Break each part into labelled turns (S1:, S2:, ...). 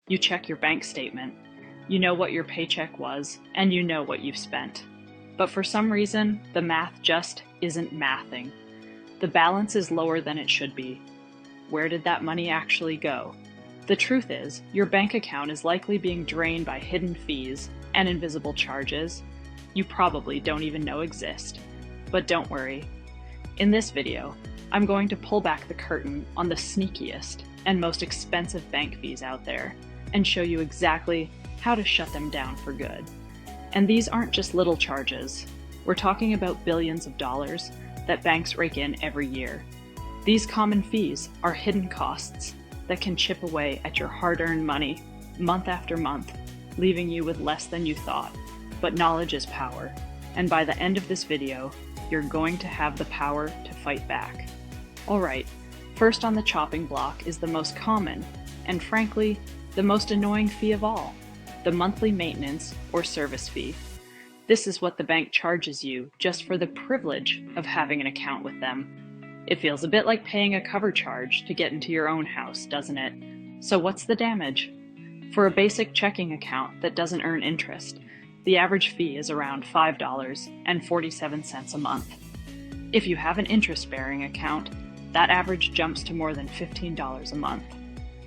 S1: You check your bank statement, you know what your paycheck was, and you know what you've spent. But for some reason, the math just isn't mathing. The balance is lower than it should be. Where did that money actually go? The truth is, your bank account is likely being drained by hidden fees and invisible charges you probably don't even know exist. But don't worry. In this video, I'm going to pull back the curtain on the sneakiest and most expensive bank fees out there and show you exactly how to shut them down for good. And these aren't just little charges. We're talking about billions of dollars that banks rake in every year. These common fees are hidden costs that can chip away at your hard-earned money month after month, leaving you with less than you thought. But knowledge is power, and by the end of this video, you're going to have the power to fight back. Alright, first on the chopping block is the most common, and frankly, the most annoying fee of all, the monthly maintenance or service fee. This is what the bank charges you just for the privilege of having an account with them. It feels a bit like paying a cover charge to get into your own house, doesn't it? So what's the damage? For a basic checking account that doesn't earn interest, the average fee is around $5.47 a month. If you have an interest-bearing account, that average jumps to more than $15 a month.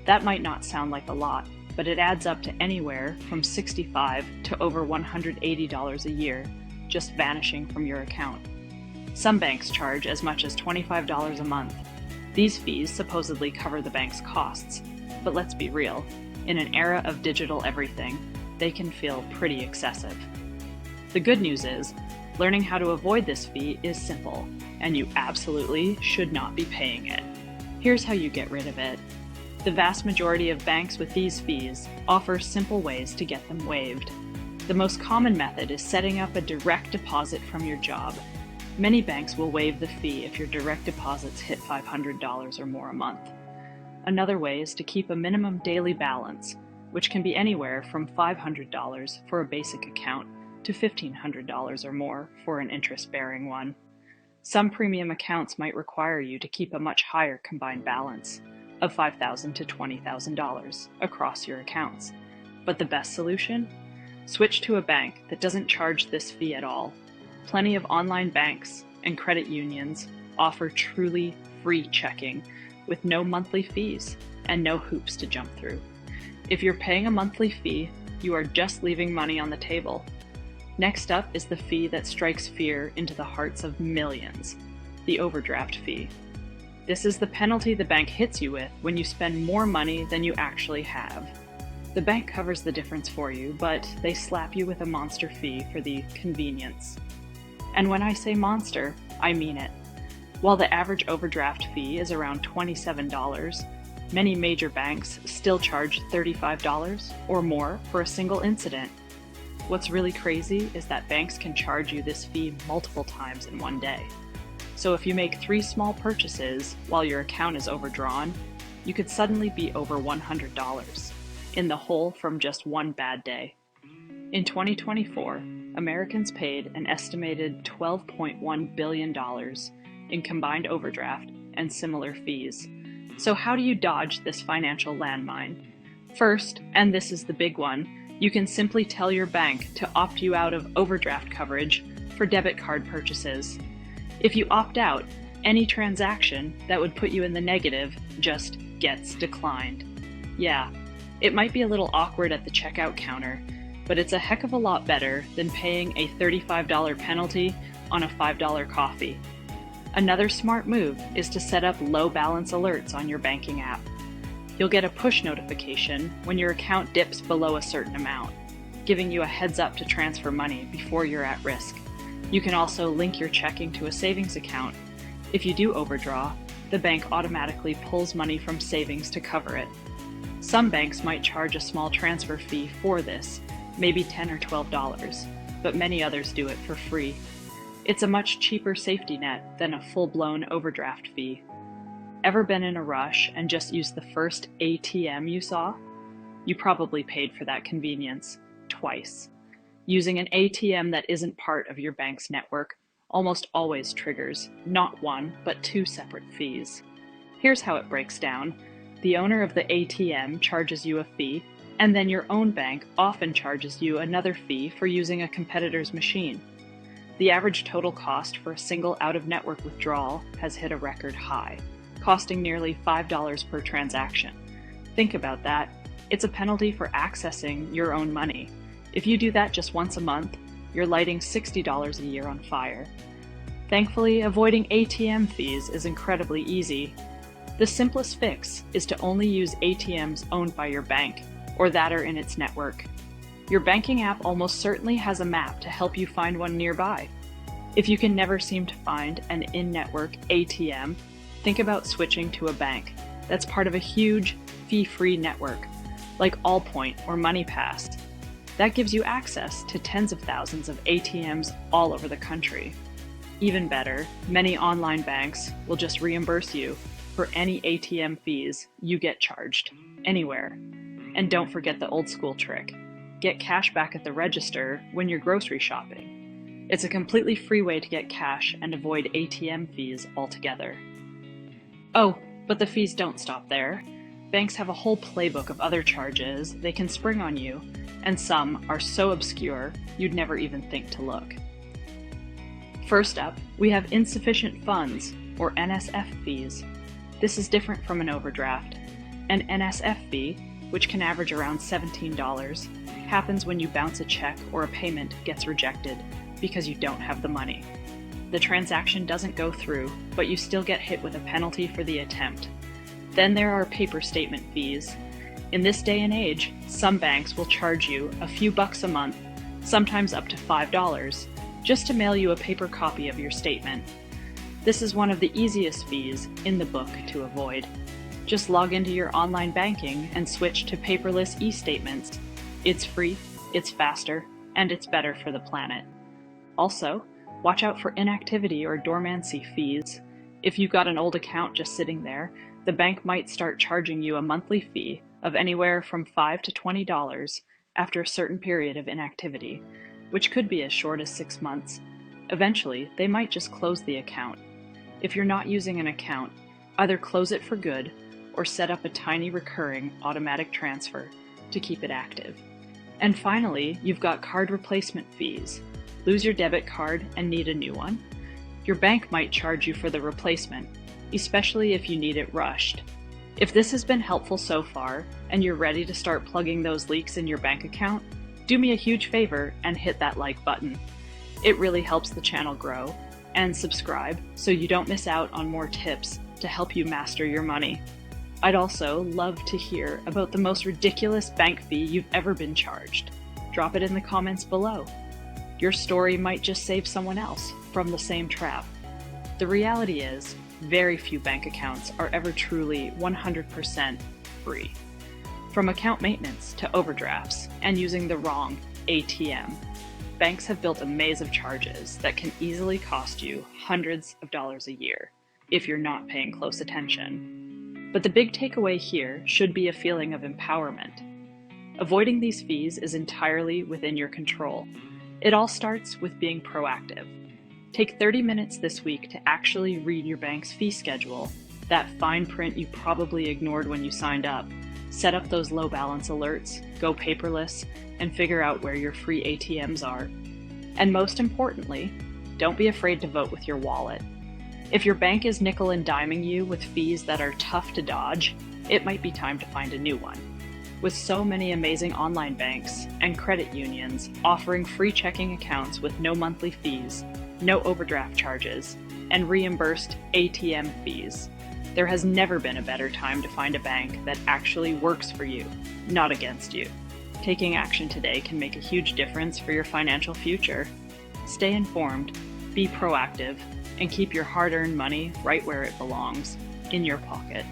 S1: That might not sound like a lot, but it adds up to anywhere from $65 to over $180 a year, just vanishing from your account. Some banks charge as much as $25 a month. These fees supposedly cover the bank's costs, but let's be real, in an era of digital everything, they can feel pretty excessive. The good news is, learning how to avoid this fee is simple, and you absolutely should not be paying it. Here's how you get rid of it. The vast majority of banks with these fees offer simple ways to get them waived. The most common method is setting up a direct deposit from your job. Many banks will waive the fee if your direct deposits hit $500 or more a month. Another way is to keep a minimum daily balance, which can be anywhere from $500 for a basic account to $1,500 or more for an interest-bearing one. Some premium accounts might require you to keep a much higher combined balance of $5,000 to $20,000 across your accounts. But the best solution? Switch to a bank that doesn't charge this fee at all. Plenty of online banks and credit unions offer truly free checking with no monthly fees and no hoops to jump through. If you're paying a monthly fee, you are just leaving money on the table. Next up is the fee that strikes fear into the hearts of millions, the overdraft fee. This is the penalty the bank hits you with when you spend more money than you actually have. The bank covers the difference for you, but they slap you with a monster fee for the convenience. And when I say monster, I mean it. While the average overdraft fee is around $27, many major banks still charge $35 or more for a single incident. What's really crazy is that banks can charge you this fee multiple times in one day. So if you make 3 small purchases while your account is overdrawn, you could suddenly be over $100 in the hole from just one bad day. In 2024, Americans paid an estimated $12.1 billion in combined overdraft and similar fees. So how do you dodge this financial landmine? First, and this is the big one, you can simply tell your bank to opt you out of overdraft coverage for debit card purchases. If you opt out, any transaction that would put you in the negative just gets declined. Yeah, it might be a little awkward at the checkout counter, but it's a heck of a lot better than paying a $35 penalty on a $5 coffee. Another smart move is to set up low balance alerts on your banking app. You'll get a push notification when your account dips below a certain amount, giving you a heads up to transfer money before you're at risk. You can also link your checking to a savings account. If you do overdraw, the bank automatically pulls money from savings to cover it. Some banks might charge a small transfer fee for this, maybe $10 or $12, but many others do it for free. It's a much cheaper safety net than a full-blown overdraft fee. Ever been in a rush and just used the first ATM you saw? You probably paid for that convenience twice. Using an ATM that isn't part of your bank's network almost always triggers not one, but 2 separate fees. Here's how it breaks down. The owner of the ATM charges you a fee, And then your own bank often charges you another fee for using a competitor's machine. The average total cost for a single out-of-network withdrawal has hit a record high, costing nearly $5 per transaction. Think about that. It's a penalty for accessing your own money. If you do that just once a month, you're lighting $60 a year on fire. Thankfully, avoiding ATM fees is incredibly easy. The simplest fix is to only use ATMs owned by your bank, or that are in its network. Your banking app almost certainly has a map to help you find one nearby. If you can never seem to find an in-network ATM, think about switching to a bank that's part of a huge, fee-free network, like Allpoint or MoneyPass. That gives you access to tens of thousands of ATMs all over the country. Even better, many online banks will just reimburse you for any ATM fees you get charged, anywhere. And don't forget the old school trick. Get cash back at the register when you're grocery shopping. It's a completely free way to get cash and avoid ATM fees altogether. Oh, but the fees don't stop there. Banks have a whole playbook of other charges they can spring on you, and some are so obscure you'd never even think to look. First up, we have insufficient funds, or NSF fees. This is different from an overdraft. An NSF fee, which can average around $17, happens when you bounce a check or a payment gets rejected because you don't have the money. The transaction doesn't go through, but you still get hit with a penalty for the attempt. Then there are paper statement fees. In this day and age, some banks will charge you a few bucks a month, sometimes up to $5, just to mail you a paper copy of your statement. This is one of the easiest fees in the book to avoid. Just log into your online banking and switch to paperless e-statements. It's free, it's faster, and it's better for the planet. Also, watch out for inactivity or dormancy fees. If you've got an old account just sitting there, the bank might start charging you a monthly fee of anywhere from $5 to $20 after a certain period of inactivity, which could be as short as 6 months. Eventually, they might just close the account. If you're not using an account, either close it for good or set up a tiny recurring automatic transfer to keep it active. And finally, you've got card replacement fees. Lose your debit card and need a new one? Your bank might charge you for the replacement, especially if you need it rushed. If this has been helpful so far, and you're ready to start plugging those leaks in your bank account, do me a huge favor and hit that like button. It really helps the channel grow, and subscribe so you don't miss out on more tips to help you master your money. I'd also love to hear about the most ridiculous bank fee you've ever been charged. Drop it in the comments below. Your story might just save someone else from the same trap. The reality is, very few bank accounts are ever truly 100% free. From account maintenance to overdrafts and using the wrong ATM, banks have built a maze of charges that can easily cost you hundreds of dollars a year if you're not paying close attention. But the big takeaway here should be a feeling of empowerment. Avoiding these fees is entirely within your control. It all starts with being proactive. Take 30 minutes this week to actually read your bank's fee schedule, that fine print you probably ignored when you signed up. Set up those low balance alerts, go paperless, and figure out where your free ATMs are. And most importantly, don't be afraid to vote with your wallet. If your bank is nickel and diming you with fees that are tough to dodge, it might be time to find a new one. With so many amazing online banks and credit unions offering free checking accounts with no monthly fees, no overdraft charges, and reimbursed ATM fees, there has never been a better time to find a bank that actually works for you, not against you. Taking action today can make a huge difference for your financial future. Stay informed, be proactive, and keep your hard-earned money right where it belongs, in your pocket.